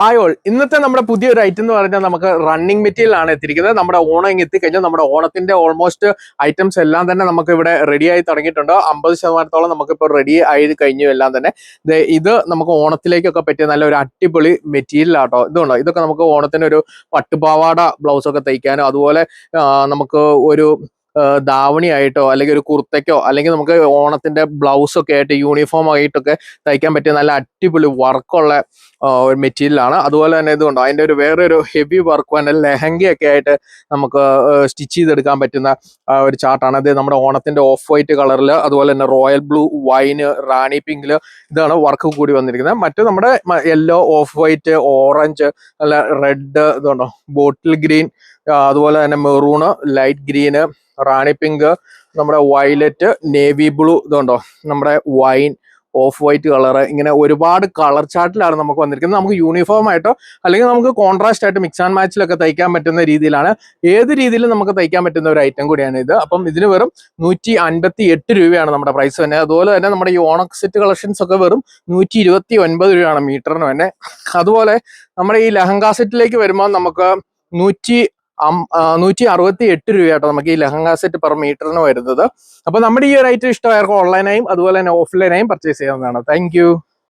Hi all, ഇന്നത്തെ നമ്മുടെ പുതിയൊരു ഐറ്റം എന്ന് പറഞ്ഞാൽ നമുക്ക് റണ്ണിങ് മെറ്റീരിയൽ ആണ് എത്തിയിരിക്കുന്നത്. നമ്മുടെ ഓണം ഇങ്ങ് എത്തിക്കഴിഞ്ഞാൽ നമ്മുടെ ഓണത്തിന്റെ ഓൾമോസ്റ്റ് ഐറ്റംസ് എല്ലാം തന്നെ നമുക്ക് ഇവിടെ റെഡി ആയി തുടങ്ങിയിട്ടുണ്ട്. 50% നമുക്കിപ്പോൾ റെഡി ആയി കഴിഞ്ഞു എല്ലാം തന്നെ. ഇത് നമുക്ക് ഓണത്തിലേക്കൊക്കെ പറ്റിയ നല്ലൊരു അടിപൊളി മെറ്റീരിയൽ ആട്ടോ. ഇതുണ്ടോ, ഇതൊക്കെ നമുക്ക് ഓണത്തിന് ഒരു പട്ടുപാവാട ബ്ലൗസ് ഒക്കെ തയ്ക്കാനോ അതുപോലെ നമുക്ക് ഒരു ധാവണി ആയിട്ടോ അല്ലെങ്കിൽ ഒരു കുർത്തയ്ക്കോ അല്ലെങ്കിൽ നമുക്ക് ഓണത്തിന്റെ ബ്ലൗസ് ഒക്കെ ആയിട്ട് യൂണിഫോം ആയിട്ടൊക്കെ തയ്ക്കാൻ പറ്റിയ നല്ല അടിപൊളി വർക്കുള്ള ഒരു മെറ്റീരിയലാണ്. അതുപോലെ തന്നെ ഇതുകൊണ്ടോ അതിൻ്റെ ഒരു വേറെ ഒരു ഹെവി വർക്ക് തന്നെ ലെഹങ്കയൊക്കെ ആയിട്ട് നമുക്ക് സ്റ്റിച്ച് ചെയ്തെടുക്കാൻ പറ്റുന്ന ഒരു ചാർട്ടാണ്. അത് നമ്മുടെ ഓണത്തിന്റെ ഓഫ് വൈറ്റ് കളറിൽ അതുപോലെ തന്നെ റോയൽ ബ്ലൂ, വൈന്, റാണി പിങ്കിൽ ഇതാണ് വർക്ക് കൂടി വന്നിരിക്കുന്നത്. മറ്റു നമ്മുടെ യെല്ലോ, ഓഫ് വൈറ്റ്, ഓറഞ്ച്, അല്ല റെഡ്, ഇതുണ്ടോ ബോട്ടിൽ ഗ്രീൻ, അതുപോലെ തന്നെ മെറൂണ്, ലൈറ്റ് ഗ്രീന്, റാണി പിങ്ക്, നമ്മുടെ വയലറ്റ്, നേവി ബ്ലൂ, ഇതുണ്ടോ നമ്മുടെ വൈൻ, ഓഫ് വൈറ്റ് കളറ്, ഇങ്ങനെ ഒരുപാട് കളർ ചാർട്ടിലാണ് നമുക്ക് വന്നിരിക്കുന്നത്. നമുക്ക് യൂണിഫോം ആയിട്ടോ അല്ലെങ്കിൽ നമുക്ക് കോൺട്രാസ്റ്റ് ആയിട്ട് മിക്സ് ആൻഡ് മാച്ചിലൊക്കെ തയ്ക്കാൻ പറ്റുന്ന രീതിയിലാണ്. ഏത് രീതിയിലും നമുക്ക് തയ്ക്കാൻ പറ്റുന്ന ഒരു ഐറ്റം കൂടിയാണ് ഇത്. അപ്പം ഇതിന് വെറും 158 രൂപയാണ് നമ്മുടെ പ്രൈസ് തന്നെ. അതുപോലെ തന്നെ നമ്മുടെ ഈ ഓണം സെറ്റ് കളക്ഷൻസ് ഒക്കെ വെറും 129 രൂപയാണ് മീറ്ററിന് തന്നെ. അതുപോലെ നമ്മുടെ ഈ ലെഹങ്ക സെറ്റിലേക്ക് വരുമ്പോൾ നമുക്ക് 168 രൂപയാട്ടോ നമുക്ക് ഈ ലെഹങ്ക സെറ്റ് പെർ മീറ്ററിന് വരുന്നത്. അപ്പൊ നമ്മുടെ ഈ ഒരു ഐറ്റം ഇഷ്ടമായവർക്ക് ഓൺലൈനായും അതുപോലെ തന്നെ ഓഫ്ലൈനായും പർച്ചേസ് ചെയ്യാവുന്നതാണ്. താങ്ക്